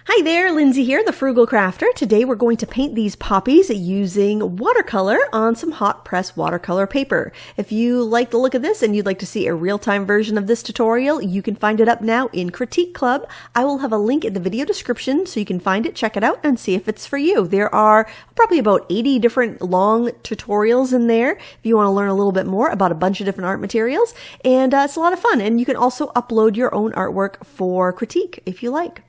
Hi there, Lindsay here, the Frugal Crafter. Today we're going to paint these poppies using watercolor on some hot press watercolor paper. If you like the look of this and you'd like to see a real-time version of this tutorial, you can find it up now in Critique Club. I will have a link in the video description so you can find it, check it out, and see if it's for you. There are probably about 80 different long tutorials in there if you want to learn a little bit more about a bunch of different art materials, and it's a lot of fun. And you can also upload your own artwork for critique if you like.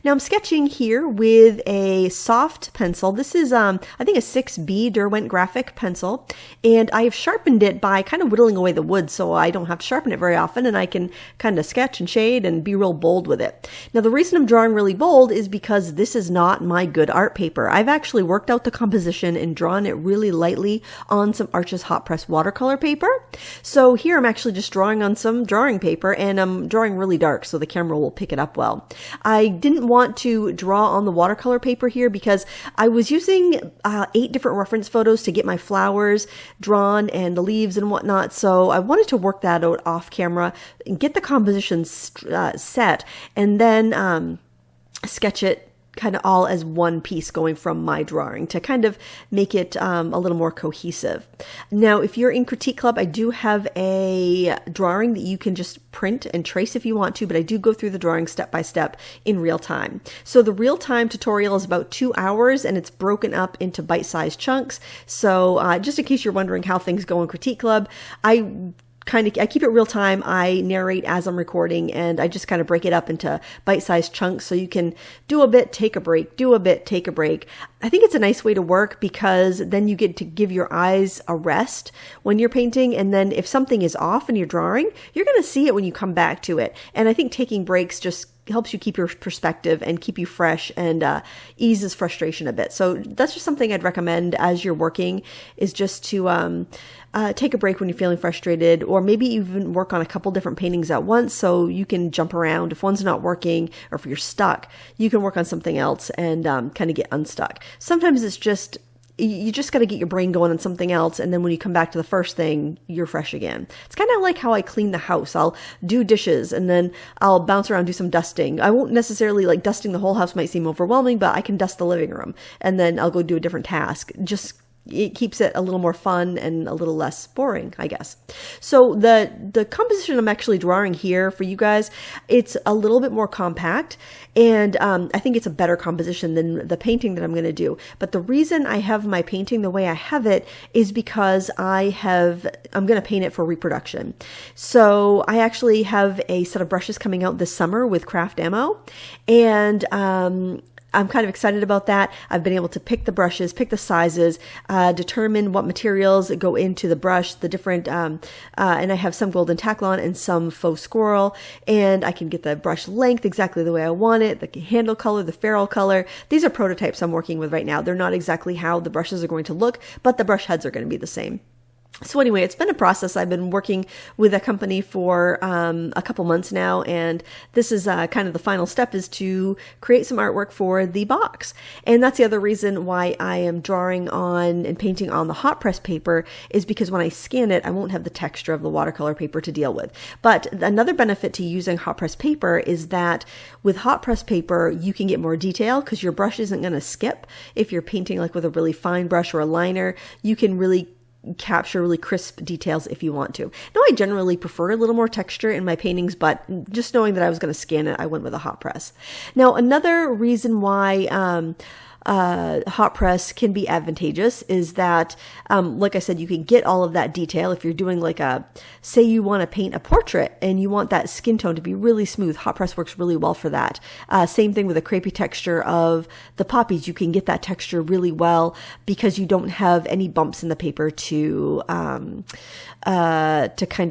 Now I'm sketching here with a soft pencil. This is, I think, a 6B Derwent graphic pencil, and I have sharpened it by kind of whittling away the wood so I don't have to sharpen it very often, and I can kind of sketch and shade and be real bold with it. Now the reason I'm drawing really bold is because this is not my good art paper. I've actually worked out the composition and drawn it really lightly on some Arches hot press watercolor paper. So here I'm actually just drawing on some drawing paper, and I'm drawing really dark so the camera will pick it up well. I didn't want to draw on the watercolor paper here because I was using 8 different reference photos to get my flowers drawn and the leaves and whatnot. So I wanted to work that out off camera and get the composition set, and then sketch it kind of all as one piece going from my drawing to kind of make it a little more cohesive. Now, if you're in Critique Club, I do have a drawing that you can just print and trace if you want to, but I do go through the drawing step by step in real time. So the real time tutorial is about 2 hours, and it's broken up into bite-sized chunks. So just in case you're wondering how things go in Critique Club, I keep it real time. I narrate as I'm recording, and I just kind of break it up into bite-sized chunks so you can do a bit, take a break, do a bit, take a break. I think it's a nice way to work because then you get to give your eyes a rest when you're painting, and then if something is off in your drawing, you're going to see it when you come back to it. And I think taking breaks just helps you keep your perspective and keep you fresh and eases frustration a bit. So that's just something I'd recommend as you're working, is just to take a break when you're feeling frustrated, or maybe even work on a couple different paintings at once so you can jump around. If one's not working or if you're stuck, you can work on something else and kind of get unstuck. Sometimes it's just you just got to get your brain going on something else, and then when you come back to the first thing, you're fresh again. It's kind of like how I clean the house. I'll do dishes, and then I'll bounce around, do some dusting. I won't necessarily, like, dusting the whole house might seem overwhelming, but I can dust the living room, and then I'll go do a different task. It keeps it a little more fun and a little less boring, I guess. So the composition I'm actually drawing here for you guys, it's a little bit more compact, and I think it's a better composition than the painting that I'm going to do. But the reason I have my painting the way I have it is because I'm going to paint it for reproduction. So I actually have a set of brushes coming out this summer with craft ammo, and I'm kind of excited about that. I've been able to pick the brushes, pick the sizes, determine what materials go into the brush, the different, and I have some golden Taklon and some faux squirrel, and I can get the brush length exactly the way I want it, the handle color, the ferrule color. These are prototypes I'm working with right now. They're not exactly how the brushes are going to look, but the brush heads are going to be the same. So anyway, it's been a process. I've been working with a company for a couple months now, and this is kind of the final step, is to create some artwork for the box. And that's the other reason why I am drawing on and painting on the hot press paper, is because when I scan it, I won't have the texture of the watercolor paper to deal with. But another benefit to using hot press paper is that with hot press paper, you can get more detail because your brush isn't going to skip. If you're painting like with a really fine brush or a liner, you can really capture really crisp details if you want to. Now, I generally prefer a little more texture in my paintings, but just knowing that I was going to scan it, I went with a hot press. Now, another reason why hot press can be advantageous is that, like I said, you can get all of that detail. If you're doing like say you want to paint a portrait and you want that skin tone to be really smooth, hot press works really well for that. Same thing with the crepey texture of the poppies. You can get that texture really well because you don't have any bumps in the paper to kind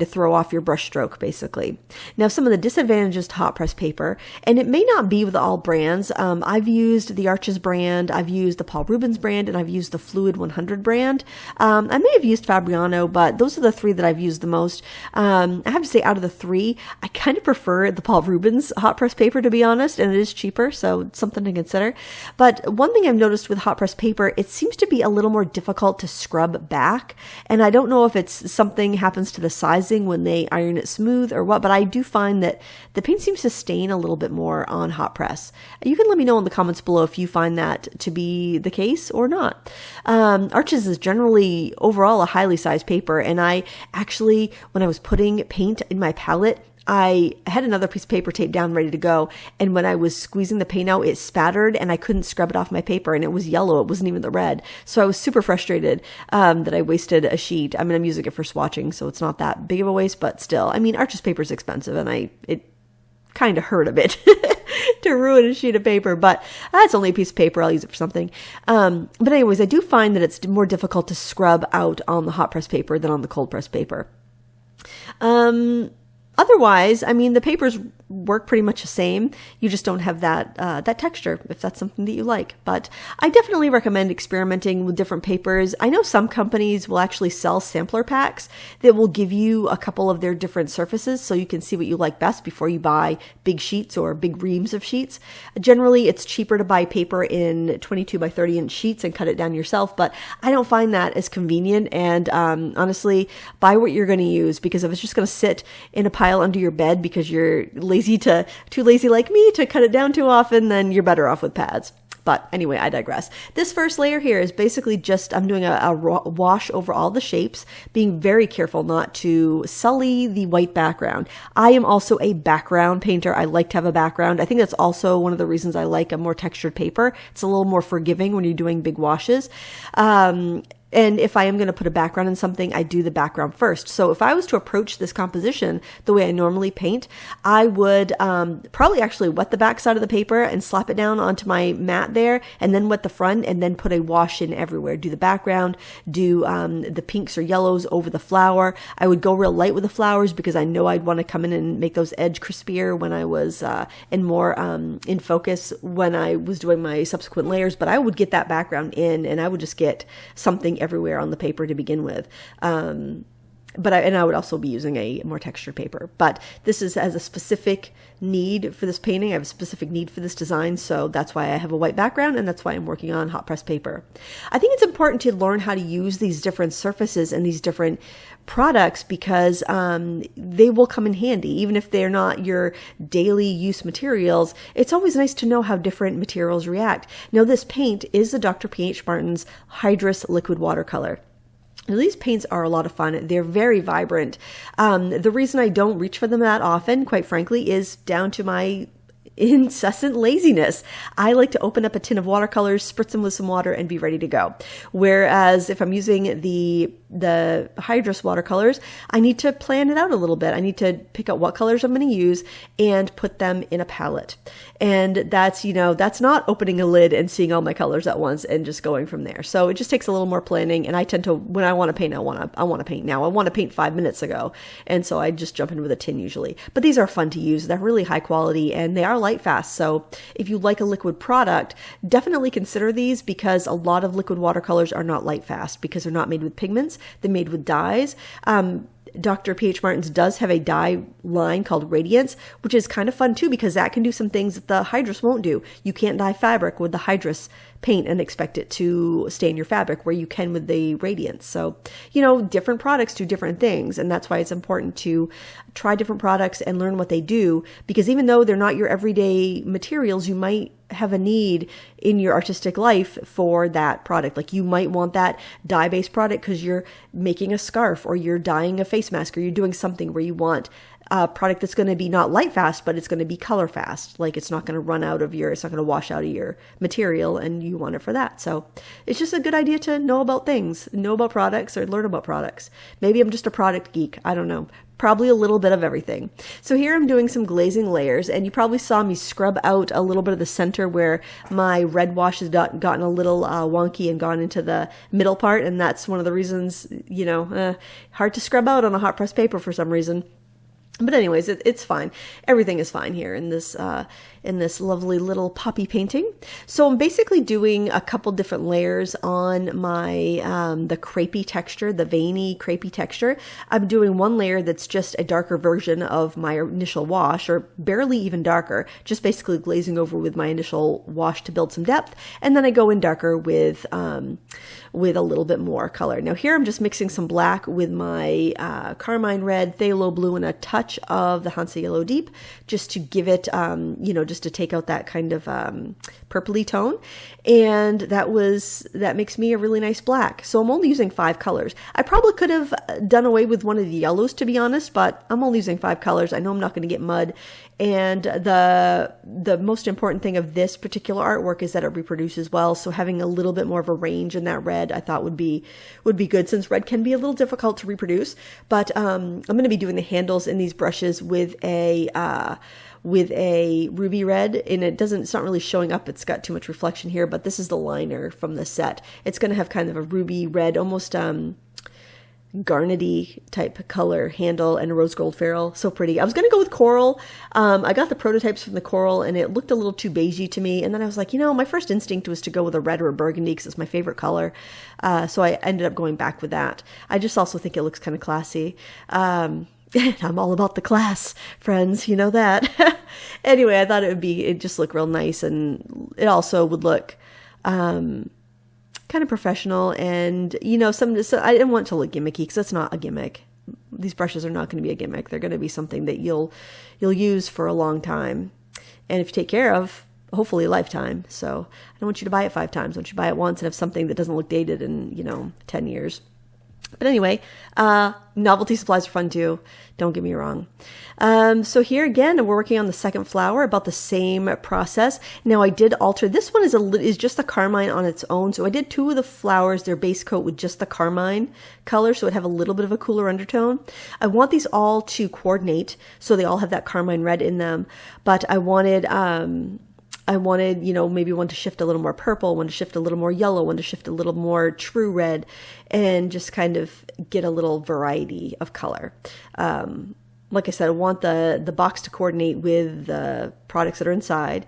of throw off your brush stroke, basically. Now, some of the disadvantages to hot press paper, and it may not be with all brands. I've used the Arches brand brand, I've used the Paul Rubens brand, and I've used the Fluid 100 brand. I may have used Fabriano, but those are the three that I've used the most. I have to say, out of the three, I kind of prefer the Paul Rubens hot press paper, to be honest, and it is cheaper, so it's something to consider. But one thing I've noticed with hot press paper, it seems to be a little more difficult to scrub back, and I don't know if it's something happens to the sizing when they iron it smooth or what, but I do find that the paint seems to stain a little bit more on hot press. You can let me know in the comments below if you find that to be the case or not. Arches is generally overall a highly sized paper, and I actually, when I was putting paint in my palette, I had another piece of paper taped down ready to go, and when I was squeezing the paint out, it spattered and I couldn't scrub it off my paper, and it was yellow. It wasn't even the red. So I was super frustrated that I wasted a sheet. I mean, I'm using it for swatching, so it's not that big of a waste, but still. I mean, Arches paper is expensive, and it kind of hurt a bit to ruin a sheet of paper, but it's only a piece of paper. I'll use it for something. But anyways, I do find that it's more difficult to scrub out on the hot press paper than on the cold press paper. Otherwise, I mean, the papers work pretty much the same. You just don't have that texture, if that's something that you like. But I definitely recommend experimenting with different papers. I know some companies will actually sell sampler packs that will give you a couple of their different surfaces so you can see what you like best before you buy big sheets or big reams of sheets. Generally, it's cheaper to buy paper in 22 by 30 inch sheets and cut it down yourself, but I don't find that as convenient. And honestly, buy what you're going to use, because if it's just going to sit in a pile under your bed because you're too lazy like me to cut it down too often, then you're better off with pads. But anyway, I digress. This first layer here is basically just, I'm doing a wash over all the shapes, being very careful not to sully the white background. I am also a background painter. I like to have a background. I think that's also one of the reasons I like a more textured paper. It's a little more forgiving when you're doing big washes. And if I am going to put a background in something, I do the background first. So if I was to approach this composition the way I normally paint, I would probably actually wet the back side of the paper and slap it down onto my mat there, and then wet the front, and then put a wash in everywhere. Do the background, do the pinks or yellows over the flower. I would go real light with the flowers because I know I'd want to come in and make those edge crispier when I was and more in focus when I was doing my subsequent layers. But I would get that background in, and I would just get something everywhere on the paper to begin with. But I would also be using a more textured paper. But this is as a specific need for this painting. I have a specific need for this design, so that's why I have a white background, and that's why I'm working on hot press paper. I think it's important to learn how to use these different surfaces and these different products, because they will come in handy. Even if they're not your daily use materials, it's always nice to know how different materials react. Now, this paint is the Dr. P.H. Martin's Hydrus liquid watercolor. Now, these paints are a lot of fun. They're very vibrant. The reason I don't reach for them that often, quite frankly, is down to my incessant laziness. I like to open up a tin of watercolors, spritz them with some water, and be ready to go. Whereas if I'm using the Hydrus watercolors, I need to plan it out a little bit. I need to pick out what colors I'm going to use and put them in a palette. And that's, that's not opening a lid and seeing all my colors at once and just going from there. So it just takes a little more planning. And I tend to, when I want to paint, I want to paint now. I want to paint 5 minutes ago. And so I just jump in with a tin usually. But these are fun to use. They're really high quality, and they are light fast. So if you like a liquid product, definitely consider these, because a lot of liquid watercolors are not light fast because they're not made with pigments. They're made with dyes. Dr. P.H. Martin's does have a dye line called Radiance, which is kind of fun too, because that can do some things that the Hydrus won't do. You can't dye fabric with the Hydrus paint and expect it to stay in your fabric where you can with the Radiance. So, different products do different things, and that's why it's important to try different products and learn what they do, because even though they're not your everyday materials, you might have a need in your artistic life for that product. Like you might want that dye-based product because you're making a scarf, or you're dyeing a face mask, or you're doing something where you want a product that's going to be not light fast, but it's going to be color fast. Like it's not going to it's not going to wash out of your material, and you want it for that. So it's just a good idea to know about things, know about products, or learn about products. Maybe I'm just a product geek. I don't know. Probably a little bit of everything. So here I'm doing some glazing layers, and you probably saw me scrub out a little bit of the center where my red wash has gotten a little wonky and gone into the middle part, and that's one of the reasons, hard to scrub out on a hot press paper for some reason. But anyways, it's fine. Everything is fine here in this in this lovely little poppy painting. So I'm basically doing a couple different layers on my the crepey texture, the veiny crepey texture. I'm doing one layer that's just a darker version of my initial wash, or barely even darker, just basically glazing over with my initial wash to build some depth, and then I go in darker with a little bit more color. Now here I'm just mixing some black with my carmine red, phthalo blue, and a touch of the Hansa Yellow Deep, just to give it, just to take out that kind of purpley tone. And that makes me a really nice black. So I'm only using 5 colors. I probably could have done away with one of the yellows, to be honest, but I'm only using 5 colors. I know I'm not going to get mud. And the most important thing of this particular artwork is that it reproduces well. So having a little bit more of a range in that red, I thought would be good, since red can be a little difficult to reproduce. But I'm going to be doing the handles in these brushes with a ruby red, and it's not really showing up. It's got too much reflection here, but this is the liner from the set. It's going to have kind of a ruby red, almost garnety type color handle, and a rose gold ferrule. So pretty. I was going to go with coral. I got the prototypes from the coral and it looked a little too beigey to me. And then I was like, my first instinct was to go with a red or a burgundy because it's my favorite color. So I ended up going back with that. I just also think it looks kind of classy. I'm all about the class, friends. You know that. Anyway, I thought it'd just look real nice, and it also would look kind of professional, and so I didn't want it to look gimmicky, because it's not a gimmick. These brushes are not going to be a gimmick. They're going to be something that you'll use for a long time, and if you take care of, hopefully a lifetime. So I don't want you to buy it 5 times. I want you to buy it once and have something that doesn't look dated in 10 years. But anyway, novelty supplies are fun too. Don't get me wrong. So here again, we're working on the second flower, about the same process. Now I did alter. This one is just the carmine on its own. So I did 2 of the flowers, their base coat with just the carmine color, so it'd have a little bit of a cooler undertone. I want these all to coordinate, so they all have that carmine red in them. But I wanted, maybe one to shift a little more purple, one to shift a little more yellow, one to shift a little more true red, and just kind of get a little variety of color. Like I said, I want the box to coordinate with the products that are inside,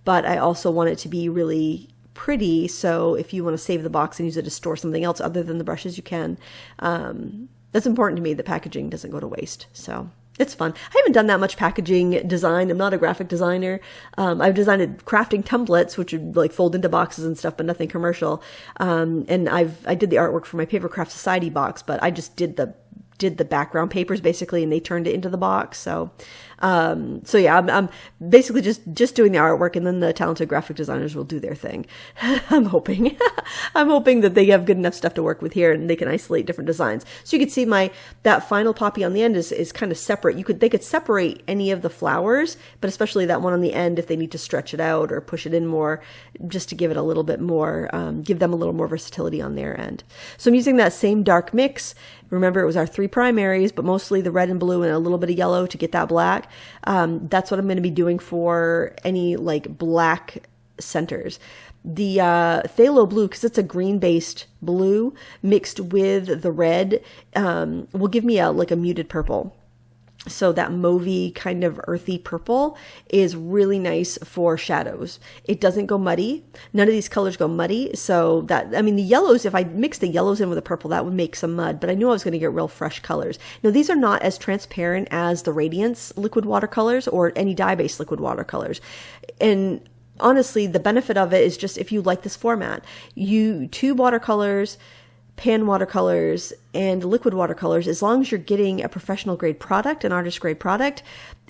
but I also want it to be really pretty. So if you want to save the box and use it to store something else other than the brushes, you can. That's important to me, that packaging doesn't go to waste. So it's fun. I haven't done that much packaging design. I'm not a graphic designer. I've designed crafting templates, which would like fold into boxes and stuff, but nothing commercial. And I did the artwork for my Paper Craft Society box, but I just did the background papers basically, and they turned it into the box. So yeah, I'm basically just doing the artwork, and then the talented graphic designers will do their thing. I'm hoping that they have good enough stuff to work with here, and they can isolate different designs. So you can see that final poppy on the end is kind of separate. They could separate any of the flowers, but especially that one on the end, if they need to stretch it out or push it in more, just to give it a little bit more, give them a little more versatility on their end. So I'm using that same dark mix. Remember, it was our 3 primaries, but mostly the red and blue and a little bit of yellow to get that black. That's what I'm going to be doing for any like black centers. The phthalo blue, because it's a green-based blue mixed with the red, will give me a muted purple. So that mauvey kind of earthy purple is really nice for shadows. It doesn't go muddy. None of these colors go muddy. So the yellows, if I mix the yellows in with the purple, that would make some mud, but I knew I was going to get real fresh colors. Now, these are not as transparent as the Radiance liquid watercolors or any dye-based liquid watercolors. And honestly, the benefit of it is just if you like this format, tube watercolors, pan watercolors, and liquid watercolors, as long as you're getting a professional grade product, an artist grade product,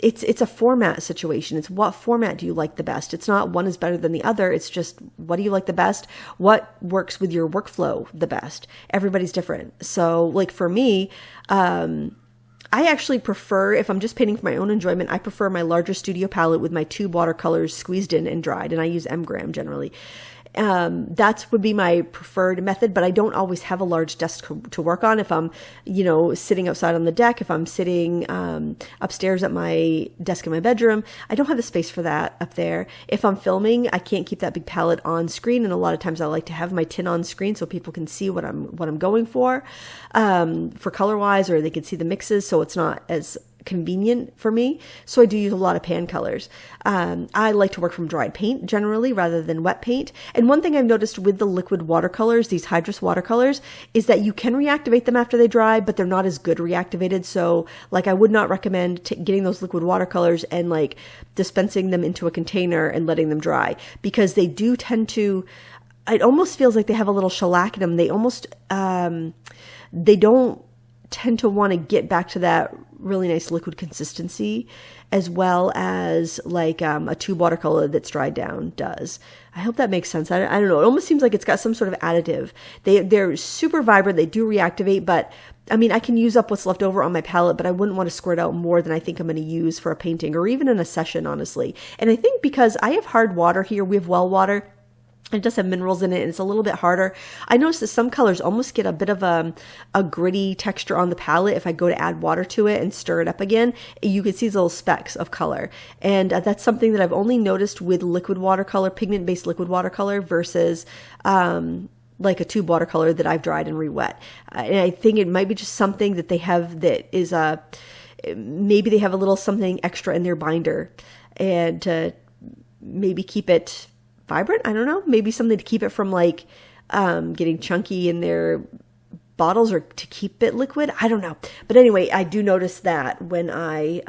it's a format situation. It's what format do you like the best? It's not one is better than the other. It's just what do you like the best? What works with your workflow the best? Everybody's different. So like for me, I actually prefer, if I'm just painting for my own enjoyment, I prefer my larger studio palette with my tube watercolors squeezed in and dried, and I use M-gram generally. That would be my preferred method, but I don't always have a large desk to work on. If I'm, sitting outside on the deck, if I'm sitting upstairs at my desk in my bedroom, I don't have the space for that up there. If I'm filming, I can't keep that big palette on screen, and a lot of times I like to have my tin on screen so people can see what I'm going for color-wise, or they can see the mixes, so it's not as convenient for me. So I do use a lot of pan colors. I like to work from dried paint generally rather than wet paint. And one thing I've noticed with the liquid watercolors, these Hydrus watercolors, is that you can reactivate them after they dry, but they're not as good reactivated. So like I would not recommend getting those liquid watercolors and like dispensing them into a container and letting them dry, because they do tend to, it almost feels like they have a little shellac in them. They almost, they don't tend to want to get back to that really nice liquid consistency as well as like a tube watercolor that's dried down does. I hope that makes sense. I don't know. It almost seems like it's got some sort of additive. They're super vibrant. They do reactivate, but I mean, I can use up what's left over on my palette, but I wouldn't want to squirt out more than I think I'm going to use for a painting or even in a session, honestly. And I think because I have hard water here, we have well water, it does have minerals in it, and it's a little bit harder. I noticed that some colors almost get a bit of a gritty texture on the palette. If I go to add water to it and stir it up again, you can see these little specks of color. And that's something that I've only noticed with liquid watercolor, pigment-based liquid watercolor versus like a tube watercolor that I've dried and re-wet. And I think it might be just something that they have that is maybe they have a little something extra in their binder, and to maybe keep it vibrant. I don't know. Maybe something to keep it from like getting chunky in their bottles, or to keep it liquid. I don't know. But anyway, I do notice that when I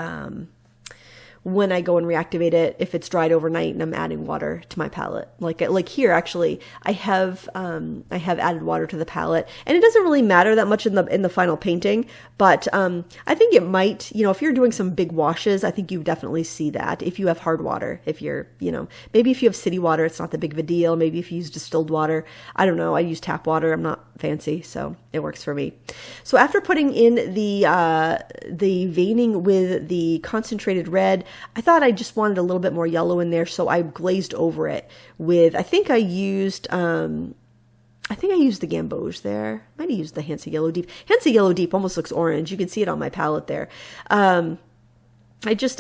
go and reactivate it, if it's dried overnight and I'm adding water to my palette, like here, actually, I have added water to the palette, and it doesn't really matter that much in the final painting, but I think it might, if you're doing some big washes, I think you definitely see that if you have hard water. If you're, maybe if you have city water, it's not that big of a deal. Maybe if you use distilled water, I don't know. I use tap water. I'm not fancy, so it works for me. So after putting in the veining with the concentrated red, I thought I just wanted a little bit more yellow in there, so I glazed over it with, I think I used the Gamboge there. Might have used the Hansa Yellow Deep. Hansa Yellow Deep almost looks orange. You can see it on my palette there. It just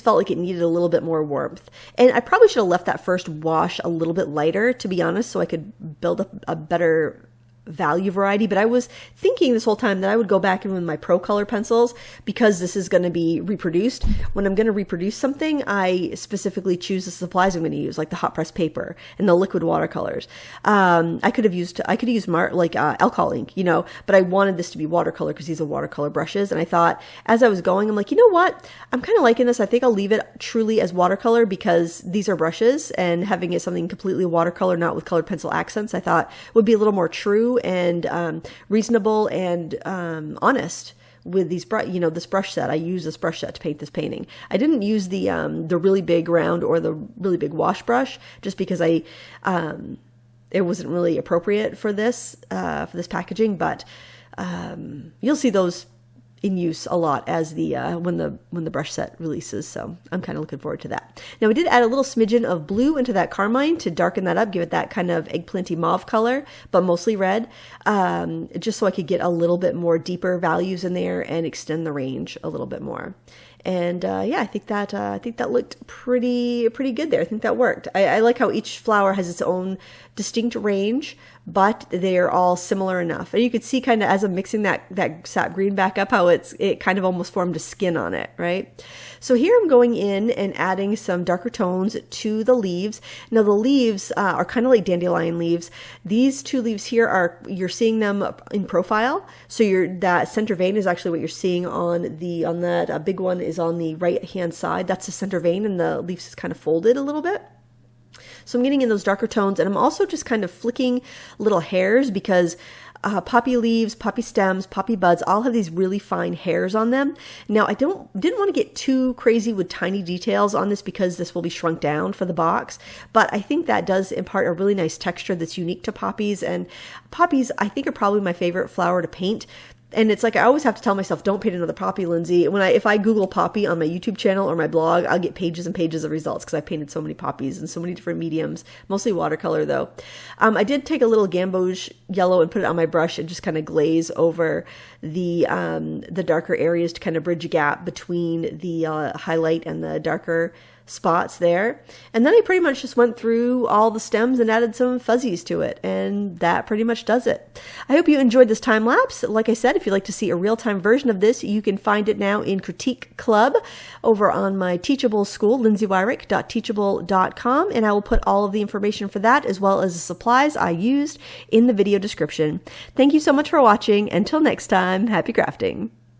felt like it needed a little bit more warmth. And I probably should have left that first wash a little bit lighter, to be honest, so I could build up a better value variety. But I was thinking this whole time that I would go back in with my Pro Color pencils, because this is going to be reproduced. When I'm going to reproduce something, I specifically choose the supplies I'm going to use, like the hot press paper and the liquid watercolors. I could use alcohol ink, but I wanted this to be watercolor because these are watercolor brushes. And I thought, as I was going, I'm like, you know what? I'm kind of liking this. I think I'll leave it truly as watercolor, because these are brushes, and having it something completely watercolor, not with colored pencil accents, I thought would be a little more true and reasonable and honest with these this brush set. I use this brush set to paint this painting. I didn't use the really big round or the really big wash brush, just because it wasn't really appropriate for this packaging. But you'll see those in use a lot as when the brush set releases, so I'm kind of looking forward to that. Now, we did add a little smidgen of blue into that carmine to darken that up, give it that kind of eggplanty mauve color, but mostly red, just so I could get a little bit more deeper values in there and extend the range a little bit more. And I think that looked pretty good there. I think that worked. I like how each flower has its own distinct range, but they're all similar enough. And you could see kind of as I'm mixing that sap green back up, how it kind of almost formed a skin on it, right? So here I'm going in and adding some darker tones to the leaves. Now the leaves are kind of like dandelion leaves. These two leaves here you're seeing them in profile. So that center vein is actually what you're seeing on that big one is on the right hand side. That's the center vein, and the leaves is kind of folded a little bit. So I'm getting in those darker tones, and I'm also just kind of flicking little hairs, because poppy leaves, poppy stems, poppy buds all have these really fine hairs on them. Now, I didn't want to get too crazy with tiny details on this, because this will be shrunk down for the box, but I think that does impart a really nice texture that's unique to poppies. And poppies, I think, are probably my favorite flower to paint. And it's like, I always have to tell myself, don't paint another poppy, Lindsay. If I Google poppy on my YouTube channel or my blog, I'll get pages and pages of results, because I painted so many poppies in so many different mediums, mostly watercolor though. I did take a little Gamboge yellow and put it on my brush and just kind of glaze over the darker areas to kind of bridge a gap between the highlight and the darker spots there. And then I pretty much just went through all the stems and added some fuzzies to it, and that pretty much does it. I hope you enjoyed this time lapse. Like I said, if you'd like to see a real-time version of this, you can find it now in Critique Club over on my Teachable school, lindsayweirich.teachable.com, and I will put all of the information for that as well as the supplies I used in the video description. Thank you so much for watching. Until next time, happy crafting.